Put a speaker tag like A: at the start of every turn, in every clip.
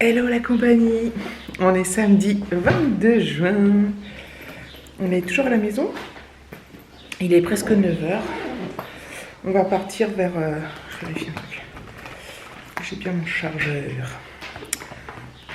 A: Hello la compagnie. On est samedi 22 juin. On est toujours à la maison. Il est presque 9h. On va partir vers... je vérifie un truc. J'ai bien mon chargeur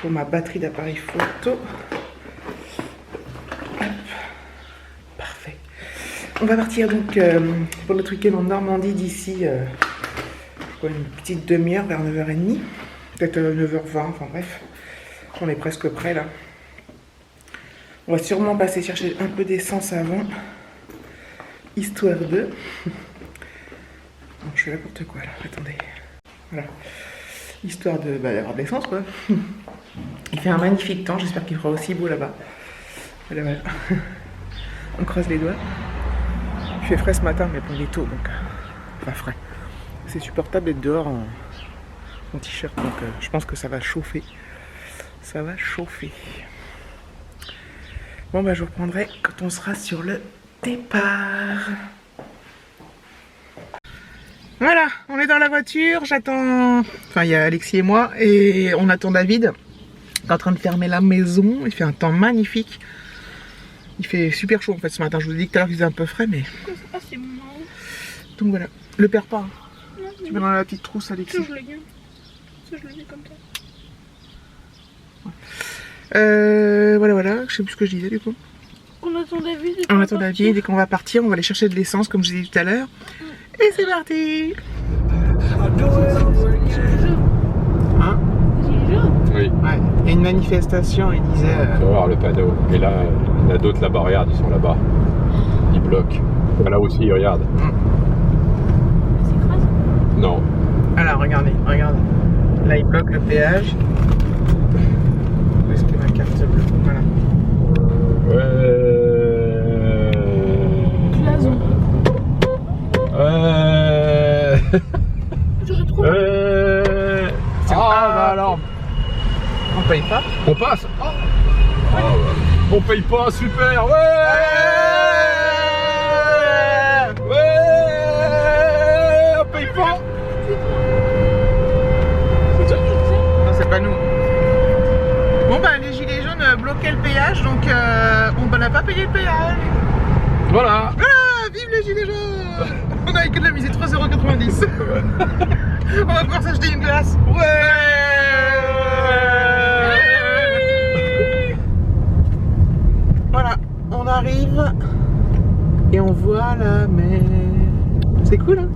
A: pour ma batterie d'appareil photo. Hop. Parfait. On va partir donc pour notre week-end en Normandie d'ici une petite demi-heure vers 9h30. Peut-être 9h20, enfin bref. On est presque prêt là. On va sûrement passer chercher un peu d'essence avant. Histoire de... Non, je fais n'importe quoi là, attendez. Voilà. Histoire de d'avoir de l'essence quoi. Il fait un magnifique temps, j'espère qu'il fera aussi beau là-bas. Voilà, voilà. On croise les doigts. Il fait frais ce matin, mais bon, il est tôt donc... Enfin frais. C'est supportable d'être dehors en t-shirt, donc je pense que ça va chauffer. Ça va chauffer. Bon bah je vous reprendrai quand on sera sur le départ. Voilà, on est dans la voiture, j'attends... Enfin il y a Alexis et moi, et on attend David. Il est en train de fermer la maison, il fait un temps magnifique. Il fait super chaud en fait ce matin, je vous ai dit que tout à l'heure qu'il faisait un peu frais, mais...
B: Ah c'est marrant.
A: Donc voilà, le perds pas.
B: Non,
A: Tu mets dans la petite trousse Alexis.
B: Ça je le garde. Ça je le mets comme ça.
A: Voilà, je sais plus ce que je disais du coup.
B: On attend David.
A: On attend David et qu'on va partir, on va aller chercher de l'essence comme je l'ai dit tout à l'heure. Et c'est parti. Hein?
C: Oui.
A: Ouais, il y a une manifestation, il disait...
C: Tu vas voir le panneau. Et là, il y en a d'autres là-bas, regarde, ils sont là-bas. Ils bloquent. Là aussi, regarde.
B: C'est grave.
C: Non.
A: Alors regardez, regarde. Là il bloque le péage. Où est-ce que ma carte bleue? Voilà.
B: J'aurais trop.
A: Bah alors. On paye pas.
C: On passe. Oh. Oh, ouais. On paye pas, super. Ouais. On paye pas.
A: Non, c'est pas nous. Bon bah les gilets jaunes bloquaient le péage, donc on n'a pas payé le péage.
C: Voilà.
A: Ah, vive les gilets jaunes. On a économisé 3,90 €. On va pouvoir s'acheter une glace. Voilà, on arrive et on voit la mer. C'est cool hein.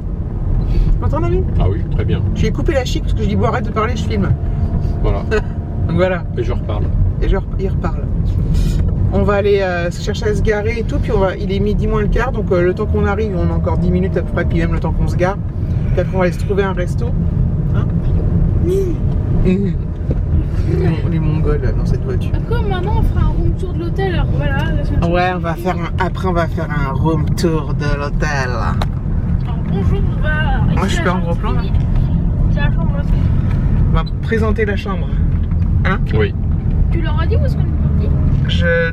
A: Tu m'entends David?
C: Ah oui, très bien.
A: J'ai coupé la chic parce que je dis bon arrête de parler, je filme.
C: Voilà.
A: Donc voilà.
C: Et je reparle.
A: Et il reparle. On va aller se chercher à se garer et tout, puis il est midi moins le quart, donc le temps qu'on arrive, on a encore 10 minutes à peu près, puis même le temps qu'on se gare. Puis après on va aller se trouver un resto. Hein? Les Mongols dans cette voiture.
B: Après maintenant on fera un room tour de l'hôtel, alors voilà.
A: Ouais, après on va faire un room tour de l'hôtel.
B: Alors bonjour, on va...
A: Moi je suis pas en gros plan là.
B: C'est la chambre là.
A: On va présenter la chambre. Hein?
C: Oui.
B: Tu leur as dit où est-ce qu'on est parti?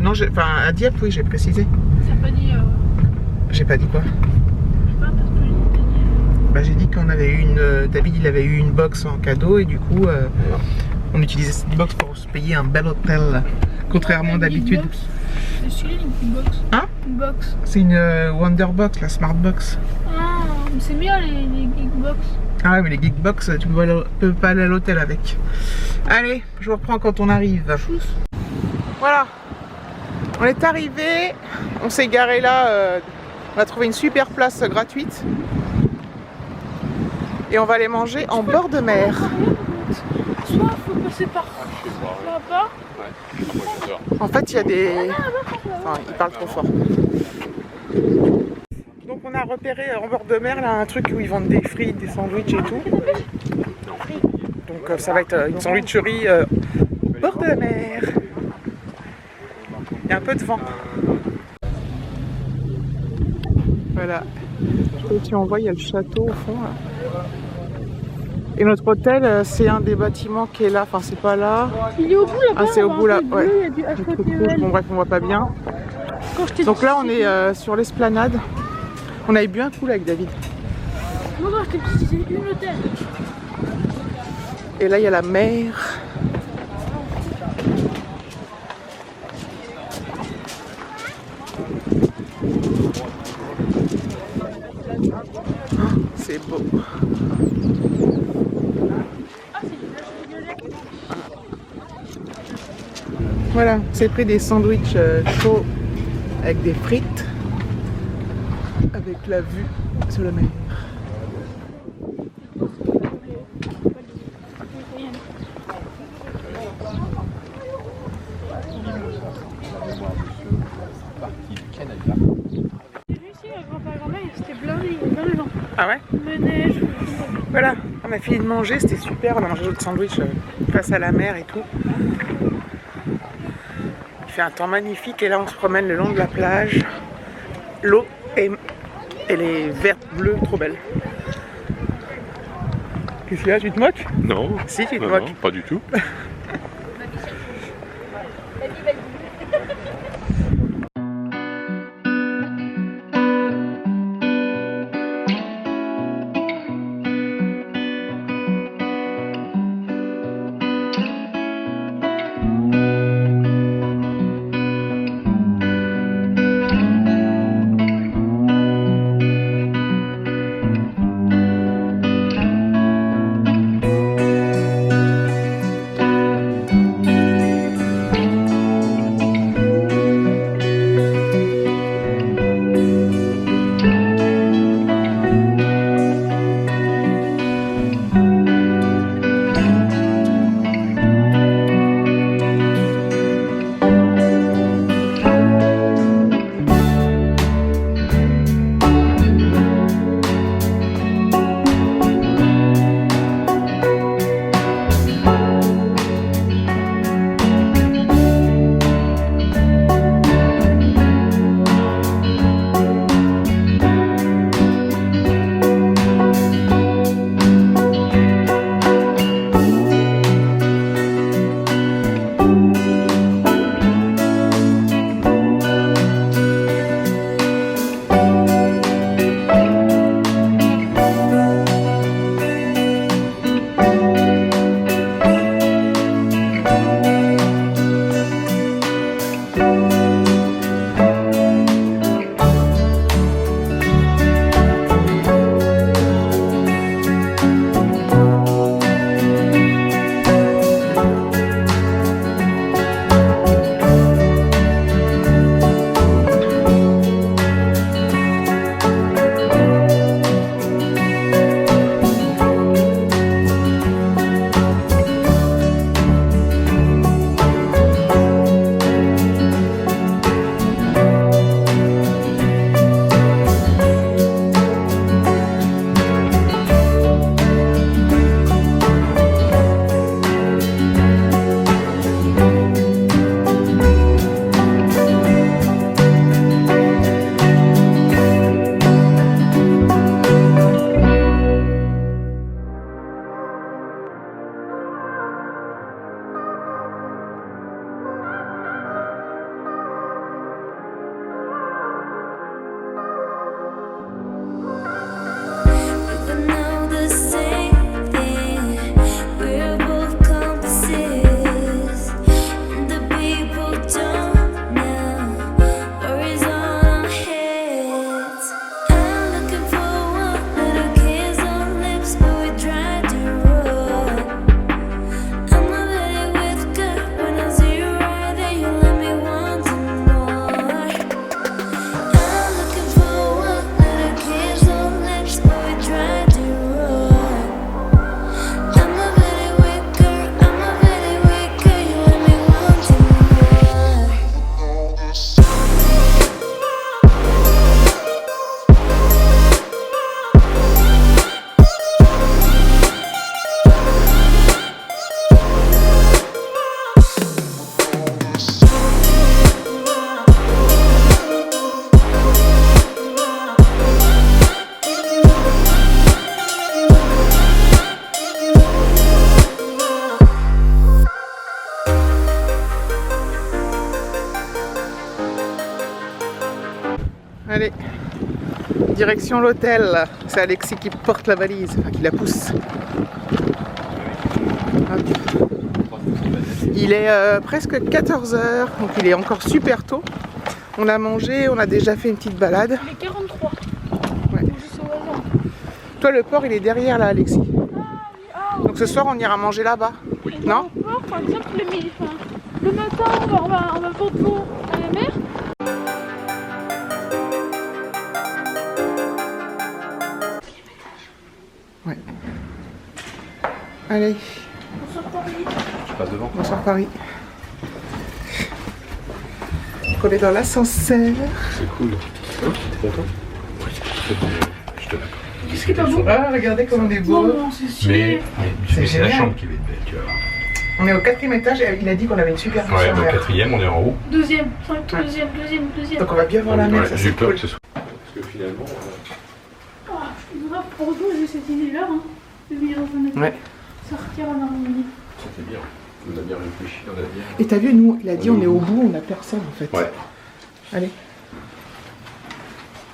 A: Non, enfin à Dieppe oui j'ai précisé.
B: Ça n'a pas dit...
A: J'ai pas dit quoi?
B: Je sais pas, parce que j'ai dit...
A: Bah, j'ai dit qu'on avait eu une... David il avait eu une box en cadeau et du coup on utilisait cette box pour se payer un bel hôtel, contrairement d'habitude.
B: C'est stylé une box.
A: Hein?
B: Une box.
A: C'est une Wonderbox, la Smart Box.
B: Ah, mais c'est bien les Geekbox.
A: Ah ouais mais les Geekbox tu peux pas aller à l'hôtel avec. Allez, je vous reprends quand on arrive. Voilà, on est arrivé, on s'est garé là, on a trouvé une super place gratuite. Et on va aller manger en bord de mer.
B: Soit faut passer par là-bas.
C: Ouais.
A: En fait, il y a des... Enfin, il parle trop fort. Donc on a repéré en bord de mer là un truc où ils vendent des frites, des sandwichs et tout. Donc ça va être une sandwicherie au bord de la mer. Il y a un peu de vent. Voilà. Je sais pas si on voit, il y a le château au fond là. Et notre hôtel, c'est un des bâtiments qui est là, enfin c'est pas là.
B: Il est au bout là-bas.
A: Ah c'est au bout là, ouais.
B: Il y a du
A: Le truc rouge, bon bref on voit pas bien. Donc là on est sur l'esplanade. On avait bu un coup là avec David.
B: Moi quand je t'ai dit c'est une hôtel.
A: Et là il y a la mer. c'est beau.
B: Ah, c'est du violet.
A: Voilà, on s'est pris des sandwichs chauds avec des frites, avec la vue sur la mer.
B: J'ai réussi à grand-père et c'était blindé, il y avait plein de gens.
A: Ah ouais?
B: Le neige.
A: Voilà, on a fini de manger, c'était super, on a mangé notre sandwich face à la mer et tout. Il fait un temps magnifique et là on se promène le long de la plage. L'eau elle est verte, bleue, trop belle. Qu'est-ce qu'il y a, tu te moques?
C: Non.
A: Si, tu te
C: Non,
A: moques.
C: non, pas du tout.
A: Allez, direction l'hôtel. C'est Alexis qui porte la valise, enfin qui la pousse. Hop. Il est presque 14h, donc il est encore super tôt. On a mangé, on a déjà fait une petite balade.
B: Il est 43.
A: Ouais.
B: Juste au hasard.
A: Toi, le port, il est derrière là, Alexis.
B: Ah,
A: Donc ce soir, on ira manger là-bas.
C: Oui.
A: Non?
B: au port, par exemple, le matin, on va prendre l'eau à la mer.
A: Ouais. Allez,
B: Bonsoir Paris.
C: Tu passes devant.
A: bonsoir Paris. On est dans l'ascenseur.
C: C'est cool. T'es content? Oui. Je te l'accorde.
B: Qu'est-ce qui est pas beau?
A: Ah, regardez comme on est beau.
B: Non, c'est stylé.
C: Mais c'est la
A: génial.
C: chambre qui va être belle, tu vois.
A: On est au 4e étage et il a dit qu'on avait une super vue
C: Ouais,
A: sur
C: au
A: la mer.
C: 4e, on est en haut.
B: Deuxième. Deuxième.
A: Donc on va bien voir la mer,
C: Ouais,
A: ça
C: j'ai
A: c'est
C: peur
A: cool.
C: que ce soit. Parce que finalement.
B: Heureusement, j'ai eu cette idée-là, hein, de venir en fenêtre.
A: Ouais.
B: Sortir en Normandie.
C: C'était bien. On a bien réfléchi, on a bien.
A: Et t'as vu, nous, il a dit on est au bout, on a personne en fait.
C: Ouais.
A: Allez.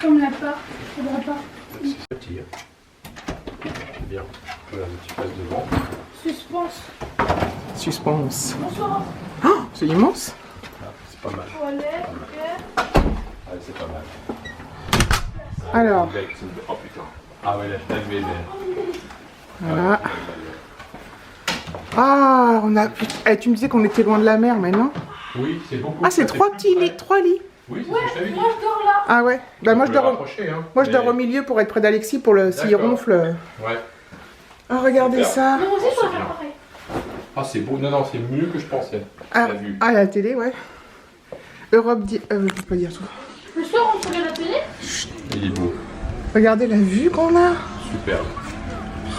B: Comme l'appart, faudra pas.
C: C'est petit. C'est bien. Voilà, tu passes devant.
B: Suspense.
A: Suspense.
B: Bonsoir.
A: Oh, c'est immense.
C: Ah, c'est pas mal.
B: Toilette, ok.
C: Ah, c'est pas mal.
A: Alors,
C: Oh putain. Ah ouais, la fenêtre est belle.
A: voilà. Ah, on a. Eh, tu me disais qu'on était loin de la mer, mais non?
C: Oui, c'est beaucoup.
A: Ah, c'est 3 petits lits, 3 lits.
C: Oui, c'est ce que je t'avais dit.
B: Moi, je dors là.
A: Ah ouais. Bah moi je dors, moi je dors au
C: milieu.
A: milieu pour être près d'Alexis pour le s'il
C: D'accord.
A: ronfle.
C: Ouais.
A: Oh regardez
C: Super.
A: ça.
B: Mais moi aussi, je
C: c'est
B: dois
C: bien.
B: faire pareil.
C: Ah, c'est beau. Non, non, c'est mieux que je pensais.
A: Ah,
C: La vue.
A: ah la télé, ouais. Europe je peux pas dire tout.
B: Le soir, on regarde la télé.
C: Il est beau.
A: Regardez la vue qu'on a.
C: Super.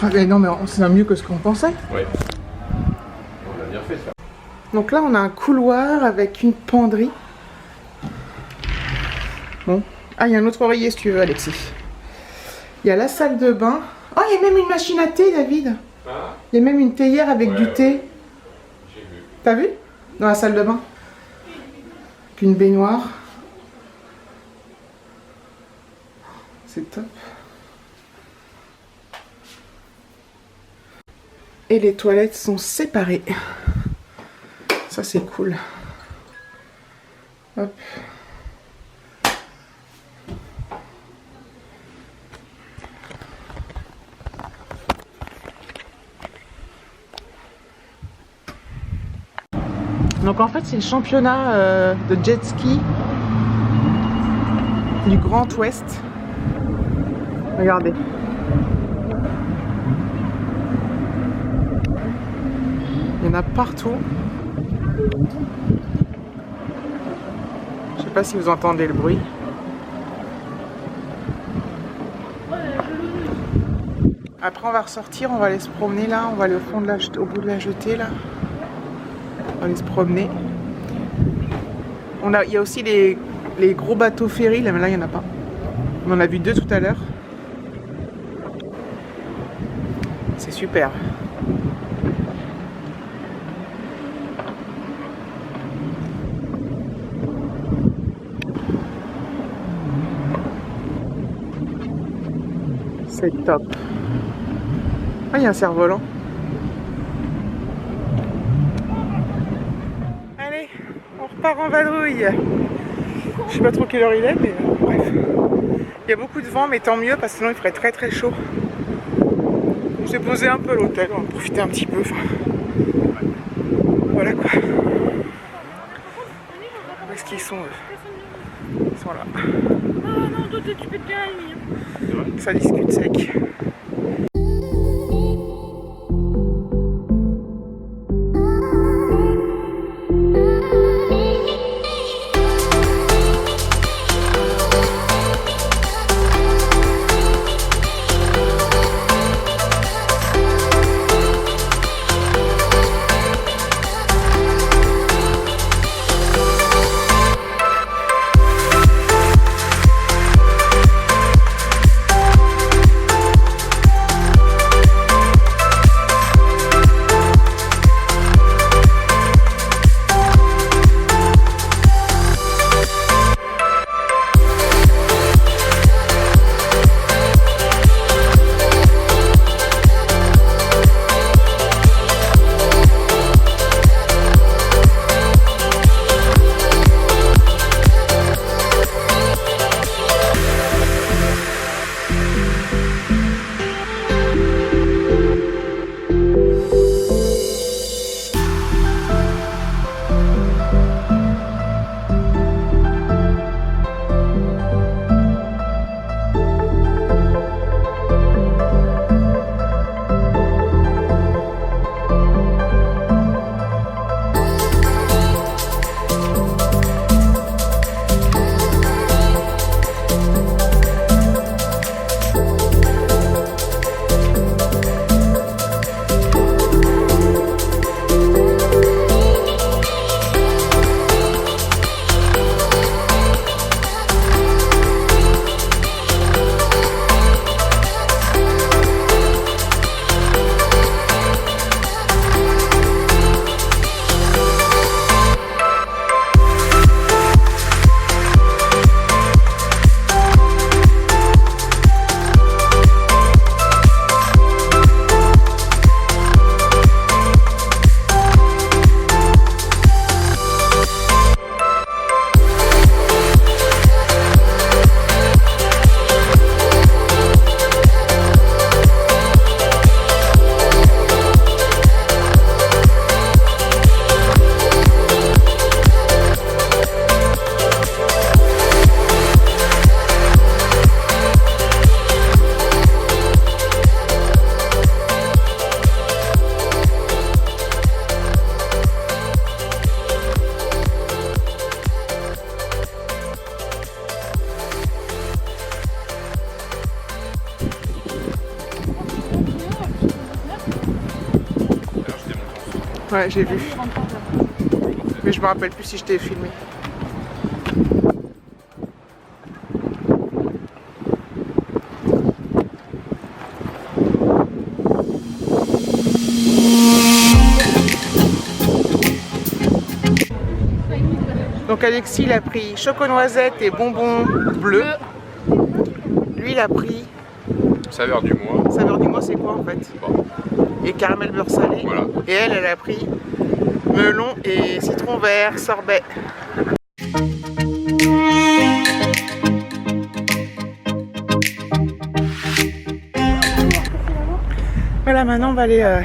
A: Ah mais non mais c'est mieux que ce qu'on pensait.
C: Ouais. On a bien fait ça.
A: Donc là on a un couloir avec une penderie. Bon. Ah il y a un autre oreiller si tu veux Alexis. Il y a la salle de bain. Oh il y a même une machine à thé David.
C: Ah,
A: Il y a même une théière avec
C: Ouais,
A: du
C: ouais.
A: thé.
C: j'ai vu.
A: T'as vu? Dans la salle de bain. Puis une baignoire. C'est top. Et les toilettes sont séparées. Ça c'est cool. Hop. Donc en fait c'est le championnat de jet ski du Grand Ouest. Regardez. Il y en a partout. Je sais pas si vous entendez le bruit. Après on va ressortir, on va aller se promener là, on va aller au fond de la au bout de la jetée là. On va aller se promener. Il y a aussi les gros bateaux ferry, là mais là il n'y en a pas. On en a vu 2 tout à l'heure. C'est super. C'est top. Ah, il y a un cerf-volant. Allez, on repart en vadrouille. Je sais pas trop quelle heure il est, mais bref. Il y a beaucoup de vent, mais tant mieux, parce que sinon il ferait très très chaud. On s'est posé un peu à l'hôtel, on va profiter un petit peu. Enfin, voilà quoi. Où est-ce qu'ils sont eux? Ils sont là.
B: Non, toi, tu peux te bien aller.
A: Ça discute sec. Ouais, j'ai vu.
B: Lui, il rentre pas là.
A: Mais je me rappelle plus si je t'ai filmé. Donc Alexis il a pris choco-noisette et bonbons bleus. Lui il a pris
C: Saveur du mois.
A: saveur du mois, c'est quoi en fait?
C: Bon,
A: Et caramel beurre salé.
C: voilà.
A: Et elle a pris melon et citron vert, sorbet. Voilà, maintenant on va aller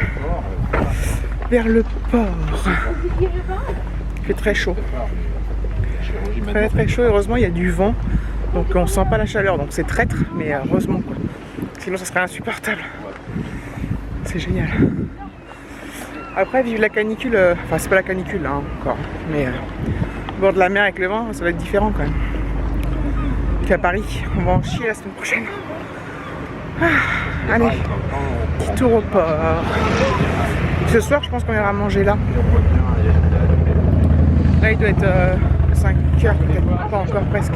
A: vers le port. Il fait très chaud. Très très chaud, heureusement il y a du vent. Donc on sent pas la chaleur, donc c'est traître, mais heureusement quoi. Sinon ça serait insupportable. C'est génial. Après vivre la canicule, enfin c'est pas la canicule là encore, mais au bord de la mer avec le vent, ça va être différent quand même. Qu'à Paris, on va en chier la semaine prochaine. Ah, allez, petit tour au port. Ce soir je pense qu'on ira manger là. Là il doit être 5 heures peut-être, pas encore presque.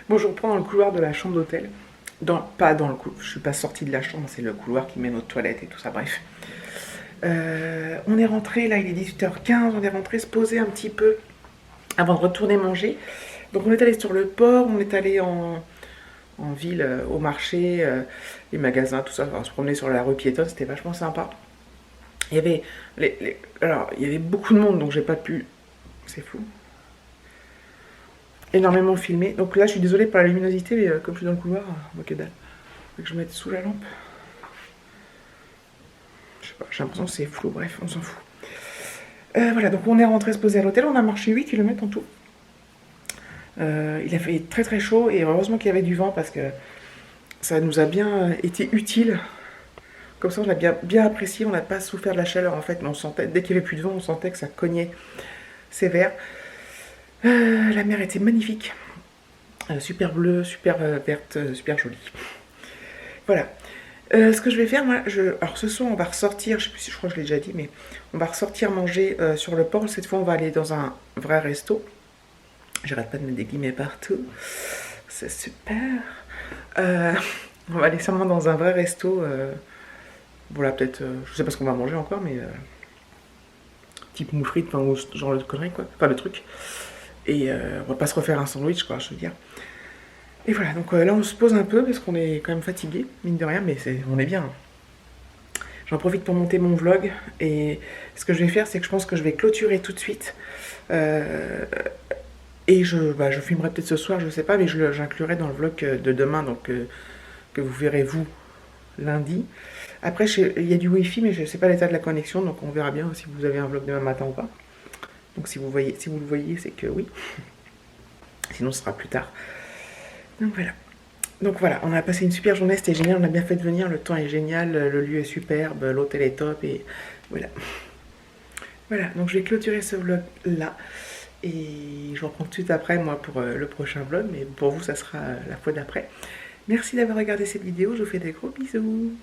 A: Bon, je reprends dans le couloir de la chambre d'hôtel. Pas dans le couloir, je suis pas sortie de la chambre, c'est le couloir qui mène aux toilettes et tout ça, bref. On est rentré, là il est 18h15, on est rentré se poser un petit peu avant de retourner manger. Donc on est allé sur le port, on est allé en ville, au marché, les magasins, tout ça, on se promenait sur la rue piétonne, c'était vachement sympa. Il y avait, alors, il y avait beaucoup de monde, donc j'ai pas pu, c'est flou, énormément filmé. Donc là je suis désolée pour la luminosité, mais comme je suis dans le couloir, on voit que dalle. Faut que je mette sous la lampe. Je sais pas, j'ai l'impression que c'est flou, bref, on s'en fout. Voilà, donc on est rentré se poser à l'hôtel, on a marché 8 km en tout. Il a fait très très chaud et heureusement qu'il y avait du vent parce que ça nous a bien été utile. Comme ça on a bien apprécié, on n'a pas souffert de la chaleur en fait, mais on sentait, dès qu'il n'y avait plus de vent, on sentait que ça cognait sévère. La mer était magnifique, super bleue, super verte, super jolie. Voilà. Ce que je vais faire, moi, alors ce soir on va ressortir, je sais plus si je crois que je l'ai déjà dit, mais on va ressortir manger sur le port. Cette fois on va aller dans un vrai resto. J'arrête pas de mettre des guillemets partout, c'est super. On va aller sûrement dans un vrai resto. Voilà, peut-être, je sais pas ce qu'on va manger encore, mais type moufrite, enfin, genre de conneries quoi, enfin le truc. Et on va pas se refaire un sandwich quoi, je veux dire. Et voilà, donc là on se pose un peu parce qu'on est quand même fatigué, mine de rien, mais on est bien. J'en profite pour monter mon vlog et ce que je vais faire, c'est que je pense que je vais clôturer tout de suite. Et je filmerai peut-être ce soir, je sais pas, mais j'inclurai dans le vlog de demain, donc que vous verrez vous lundi. Après, il y a du wifi, mais je ne sais pas l'état de la connexion, donc on verra bien si vous avez un vlog demain matin ou pas. Donc si vous le voyez, c'est que oui. Sinon, ce sera plus tard. Donc voilà, on a passé une super journée, c'était génial, on a bien fait de venir, le temps est génial, le lieu est superbe, l'hôtel est top, et voilà. Voilà, donc je vais clôturer ce vlog là. Et je reprends tout de suite après, moi, pour le prochain vlog, mais pour vous, ça sera la fois d'après. Merci d'avoir regardé cette vidéo, je vous fais des gros bisous.